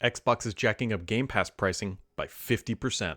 Xbox is jacking up Game Pass pricing by 50%.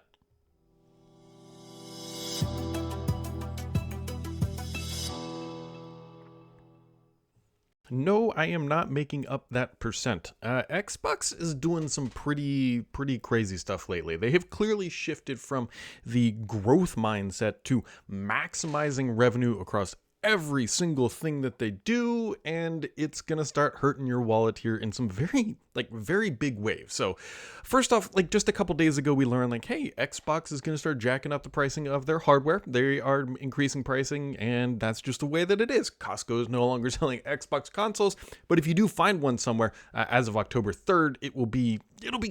No, I am not making up that percent. Xbox is doing some pretty crazy stuff lately. They have clearly shifted from the growth mindset to maximizing revenue across every single thing that they do, and it's gonna start hurting your wallet here in some very big waves. So first off, just a couple days ago we learned hey, Xbox is gonna start jacking up the pricing of their hardware. They are increasing pricing, and that's just the way that it is. Costco is no longer selling Xbox consoles, but if you do find one somewhere, as of October 3rd, it'll be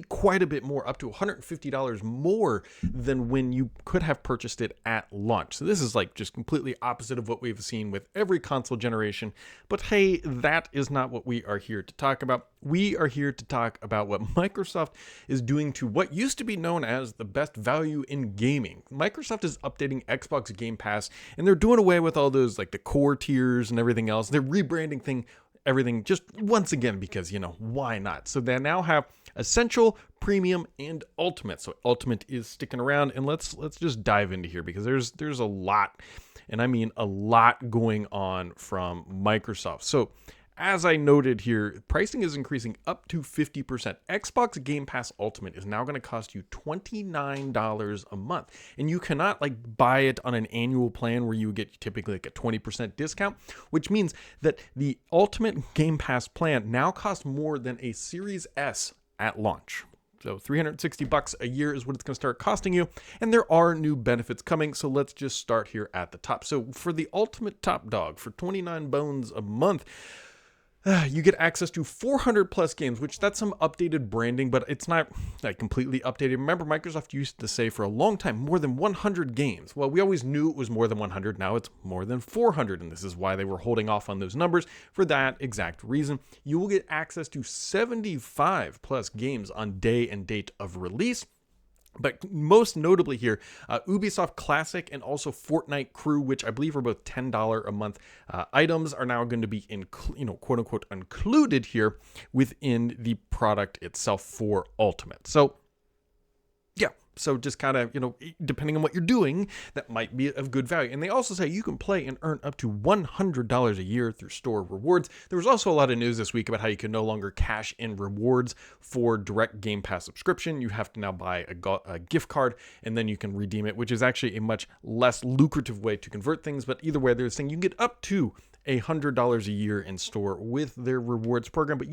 quite a bit more, up to $150 more than when you could have purchased it at launch. So this is just completely opposite of what we've seen with every console generation. But hey, that is not what we are here to talk about. We are here to talk about what Microsoft is doing to what used to be known as the best value in gaming. Microsoft is updating Xbox Game Pass, and they're doing away with all those the core tiers and everything else. They're rebranding everything just once again because, why not? So they now have Essential, Premium, and Ultimate. So Ultimate is sticking around, and let's just dive into here because there's a lot, and I mean a lot going on from Microsoft. So as I noted here, pricing is increasing up to 50%. Xbox Game Pass Ultimate is now going to cost you $29 a month. And you cannot buy it on an annual plan where you get typically a 20% discount, which means that the Ultimate Game Pass plan now costs more than a Series S at launch. So $360 a year is what it's going to start costing you. And there are new benefits coming. So let's just start here at the top. So for the Ultimate Top Dog, for 29 bones a month, you get access to 400 plus games, which that's some updated branding, but it's not completely updated. Remember, Microsoft used to say for a long time more than 100 games. Well, we always knew it was more than 100. Now it's more than 400, and this is why they were holding off on those numbers for that exact reason. You will get access to 75 plus games on day and date of release. But most notably here, Ubisoft Classic and also Fortnite Crew, which I believe are both $10 a month items, are now going to be quote unquote included here within the product itself for Ultimate. So yeah, so just kind of, depending on what you're doing, that might be of good value. And they also say you can play and earn up to $100 a year through store rewards. There was also a lot of news this week about how you can no longer cash in rewards for direct Game Pass subscription. You have to now buy a gift card and then you can redeem it, which is actually a much less lucrative way to convert things. But either way, they're saying you can get up to $100 a year in store with their rewards program. But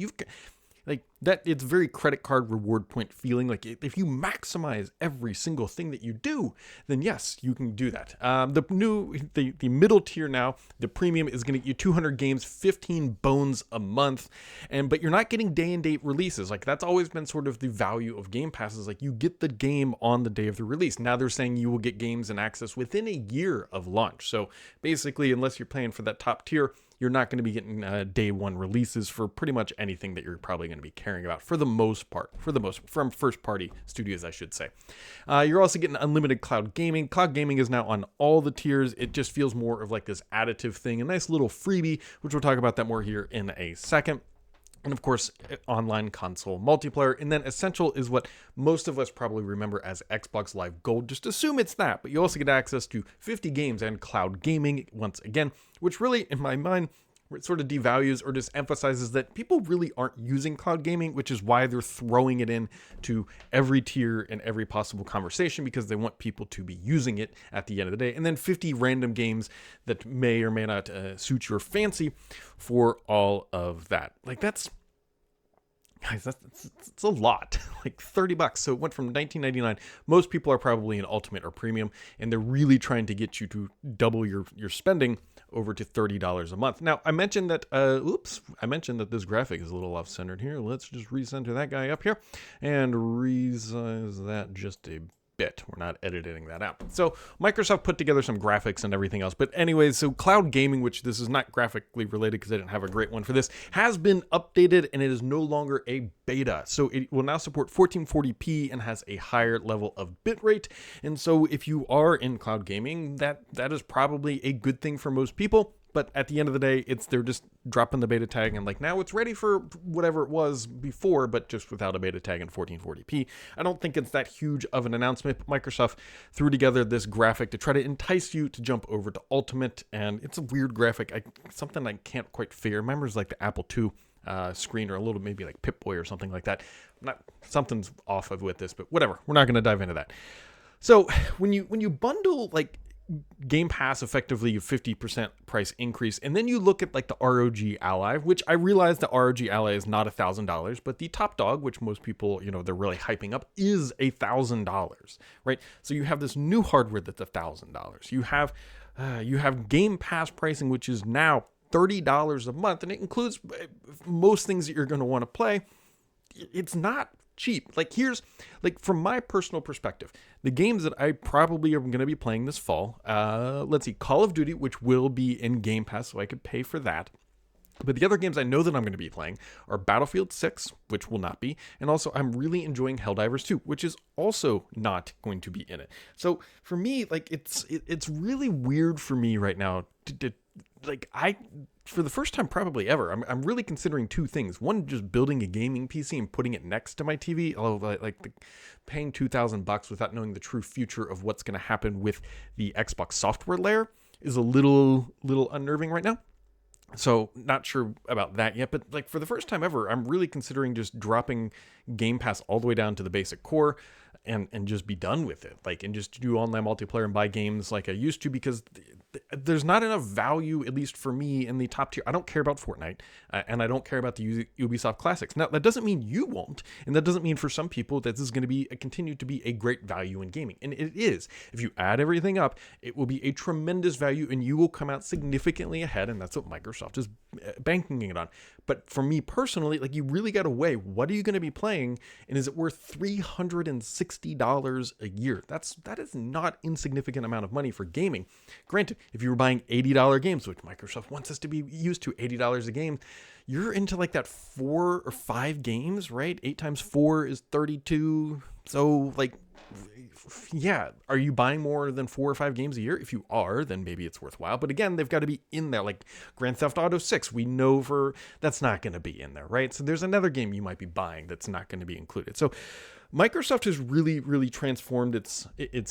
that, it's very credit card reward point feeling. If you maximize every single thing that you do, then yes, you can do that. The middle tier now, the premium, is going to get you 200 games, 15 bones a month, but you're not getting day and date releases. That's always been sort of the value of Game Passes. You get the game on the day of the release. Now they're saying you will get games and access within a year of launch. So basically, unless you're paying for that top tier, you're not going to be getting day one releases for pretty much anything that you're probably going to be caring about for the most part, from first party studios, I should say. You're also getting unlimited cloud gaming. Cloud gaming is now on all the tiers. It just feels more of this additive thing, a nice little freebie, which we'll talk about that more here in a second. And of course, online console multiplayer. And then Essential is what most of us probably remember as Xbox Live Gold. Just assume it's that. But you also get access to 50 games and cloud gaming once again, which really, in my mind, sort of devalues or just emphasizes that people really aren't using cloud gaming, which is why they're throwing it in to every tier and every possible conversation, because they want people to be using it at the end of the day. And then 50 random games that may or may not suit your fancy for all of that. Guys, that's a lot. $30. So it went from $19.99. Most people are probably in Ultimate or Premium, and they're really trying to get you to double your spending over to $30 a month. Now, I mentioned that this graphic is a little off-centered here. Let's just recenter that guy up here and resize that just a bit. We're not editing that out. So Microsoft put together some graphics and everything else. But anyways, so cloud gaming, which this is not graphically related because I didn't have a great one for this, has been updated and it is no longer a beta. So it will now support 1440p and has a higher level of bitrate. And so if you are in cloud gaming, that is probably a good thing for most people. but at the end of the day, they're just dropping the beta tag and like now it's ready for whatever it was before, but just without a beta tag in 1440p. I don't think it's that huge of an announcement. Microsoft threw together this graphic to try to entice you to jump over to Ultimate, and it's a weird graphic. Something I can't quite figure. Remembers like the Apple II screen, or a little maybe like Pip-Boy or something like that. Something's off of with this, but whatever. We're not going to dive into that. So when you bundle like Game Pass, effectively a 50% price increase, and then you look at like the ROG Ally, which I realize the ROG Ally is not $1,000, but the top dog, which most people, they're really hyping up, is $1,000, right? So you have this new hardware that's $1,000. You have Game Pass pricing, which is now $30 a month, and it includes most things that you're going to want to play. It's not cheap. From my personal perspective, the games that I probably am going to be playing this fall, let's see, Call of Duty, which will be in Game Pass, so I could pay for that. But the other games I know that I'm going to be playing are Battlefield 6, which will not be, and also I'm really enjoying Helldivers 2, which is also not going to be in it. So for me, it's really weird for me right now for the first time probably ever, I'm really considering two things. One, just building a gaming PC and putting it next to my TV. Although paying $2,000 without knowing the true future of what's going to happen with the Xbox software layer is a little unnerving right now. So not sure about that yet, but for the first time ever, I'm really considering just dropping Game Pass all the way down to the basic core and just be done with it. And just do online multiplayer and buy games like I used to, because there's not enough value, at least for me, in the top tier. I don't care about Fortnite, and I don't care about the Ubisoft classics. Now, that doesn't mean you won't, and that doesn't mean for some people that this is going to continue to be a great value in gaming. And it is. If you add everything up, it will be a tremendous value, and you will come out significantly ahead, and that's what Microsoft is banking it on. But for me personally, you really got to weigh, what are you going to be playing, and is it worth $360 a year? That is not insignificant amount of money for gaming. Granted, if you were buying $80 games, which Microsoft wants us to be used to, $80 a game, you're into that 4 or 5 games, right? 8 times 4 is 32. So yeah, are you buying more than 4 or 5 games a year? If you are, then maybe it's worthwhile. But again, they've got to be in there. Like Grand Theft Auto 6, we know that's not going to be in there, right? So there's another game you might be buying that's not going to be included. So Microsoft has really, really transformed its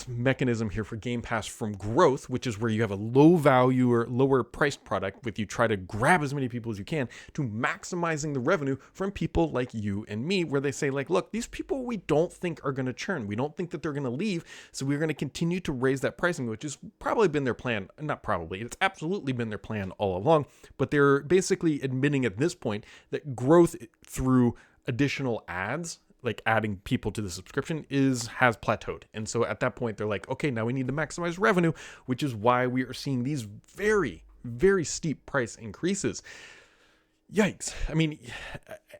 mechanism here for Game Pass from growth, which is where you have a low value or lower priced product with you try to grab as many people as you can, to maximizing the revenue from people like you and me, where they say look, these people we don't think are going to churn. We don't think that they're going to leave. So we're going to continue to raise that pricing, which has probably been their plan. Not probably, it's absolutely been their plan all along, but they're basically admitting at this point that growth through additional ads, adding people to the subscription, has plateaued. And so at that point, they're like, okay, now we need to maximize revenue, which is why we are seeing these very, very steep price increases. Yikes. I mean,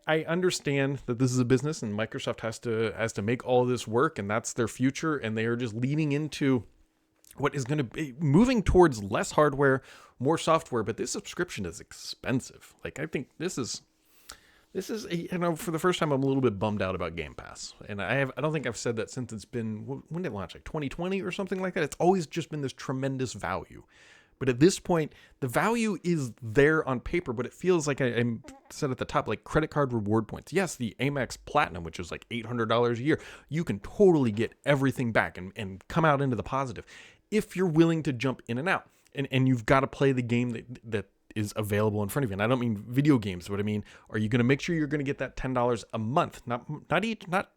I understand that this is a business and Microsoft has to make all this work, and that's their future, and they are just leaning into what is going to be moving towards less hardware, more software, but this subscription is expensive. I think this is for the first time, I'm a little bit bummed out about Game Pass. And I don't think I've said that since it's been, when did it launch? 2020 or something like that? It's always just been this tremendous value. But at this point, the value is there on paper, but it feels like I said at the top, credit card reward points. Yes, the Amex Platinum, which is $800 a year, you can totally get everything back and come out into the positive if you're willing to jump in and out. And you've got to play the game that is available in front of you. And I don't mean video games, but I mean, are you going to make sure you're going to get that $10 a month, not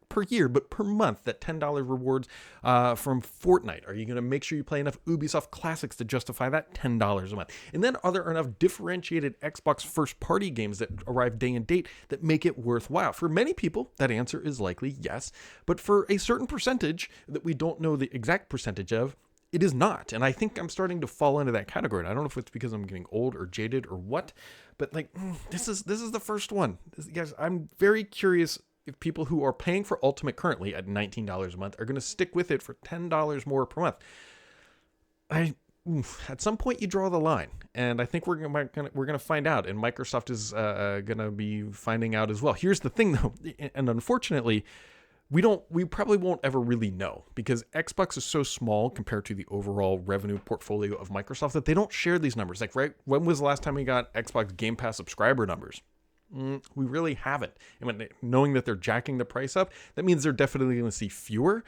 per year, but per month, that $10 rewards from Fortnite? Are you going to make sure you play enough Ubisoft classics to justify that $10 a month? And then are there enough differentiated Xbox first party games that arrive day and date that make it worthwhile? For many people, that answer is likely yes, but for a certain percentage that we don't know the exact percentage of, it is not. And I think I'm starting to fall into that category. I don't know if it's because I'm getting old or jaded or what, but this is the first one. Guys, I'm very curious if people who are paying for Ultimate currently at $19 a month are going to stick with it for $10 more per month. At some point you draw the line, and I think we're gonna find out, and Microsoft is gonna be finding out as well. Here's the thing though, and unfortunately, we probably won't ever really know, because Xbox is so small compared to the overall revenue portfolio of Microsoft that they don't share these numbers. Like, right, when was the last time we got Xbox Game Pass subscriber numbers? We really haven't. And knowing that they're jacking the price up, that means they're definitely going to see fewer.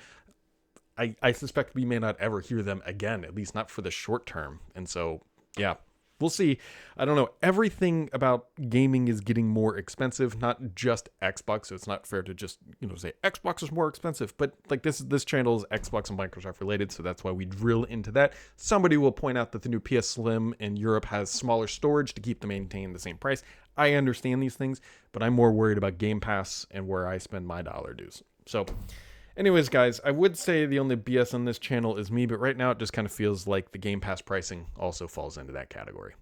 I suspect we may not ever hear them again, at least not for the short term. And so, yeah, we'll see. I don't know. Everything about gaming is getting more expensive, not just Xbox. So it's not fair to just, say Xbox is more expensive. But like this channel is Xbox and Microsoft related, so that's why we drill into that. Somebody will point out that the new PS Slim in Europe has smaller storage to keep them maintain the same price. I understand these things, but I'm more worried about Game Pass and where I spend my dollar dues. So anyways, guys, I would say the only BS on this channel is me, but right now it just kind of feels like the Game Pass pricing also falls into that category.